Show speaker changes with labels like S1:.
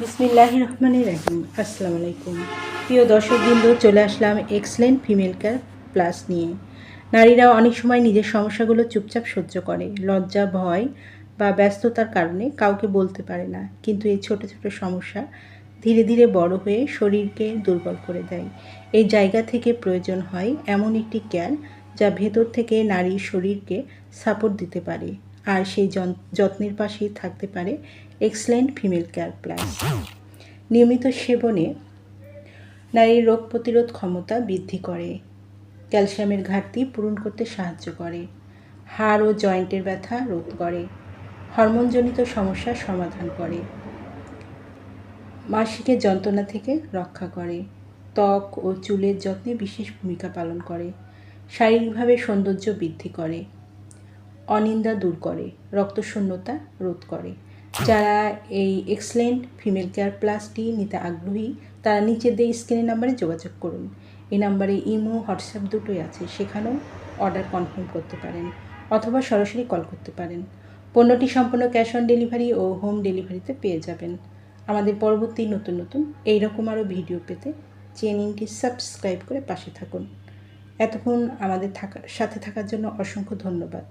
S1: বিসমিল্লাহির রহমানির রহিম। আসসালামু আলাইকুম। প্রিয় দর্শকবৃন্দ, চলে আসলাম এক্সেলেন্ট ফিমেল কেয়ার প্লাস নিয়ে। নারীরা অনেক সময় নিজের সমস্যাগুলো চুপচাপ সহ্য করে, লজ্জা, ভয় বা ব্যস্ততার কারণে কাউকে বলতে পারে না। কিন্তু এই ছোট ছোট সমস্যা ধীরে ধীরে বড় হয়ে শরীরকে দুর্বল করে দেয়। এই জায়গা থেকে প্রয়োজন হয় এমন একটি কেয়ার যা ভেতর থেকে নারীর শরীরকে সাপোর্ট দিতে পারে, আর সেই যত্নের পাশেই থাকতে পারে এক্সেলেন্ট ফিমেল কেয়ার প্লাস। নিয়মিত সেবনে নারীর রোগ প্রতিরোধ ক্ষমতা বৃদ্ধি করে, ক্যালসিয়ামের ঘাটতি পূরণ করতে সাহায্য করে, হাড় ও জয়েন্টের ব্যথা রোধ করে, হরমোনজনিত সমস্যার সমাধান করে, মাসিকের যন্ত্রণা থেকে রক্ষা করে, ত্বক ও চুলের যত্নে বিশেষ ভূমিকা পালন করে, শারীরিকভাবে সৌন্দর্য বৃদ্ধি করে, অনিদ্রা দূর করে, রক্তশূন্যতা রোধ করে। যারা এই এক্সেলেন্ট ফিমেল কেয়ার প্লাসটি নিতে আগ্রহী তারা নিচে দিয়ে স্ক্রিনের নাম্বারে যোগাযোগ করুন। এই নাম্বারে ইমো, হোয়াটসঅ্যাপ দুটোই আছে, সেখানেও অর্ডার কনফার্ম করতে পারেন অথবা সরাসরি কল করতে পারেন। পণ্যটি সম্পূর্ণ ক্যাশ অন ডেলিভারি ও হোম ডেলিভারিতে পেয়ে যাবেন। আমাদের পরবর্তী নতুন নতুন এইরকম আরও ভিডিও পেতে চ্যানেলটি সাবস্ক্রাইব করে পাশে থাকুন। এতক্ষণ আমাদের সাথে থাকার জন্য অসংখ্য ধন্যবাদ।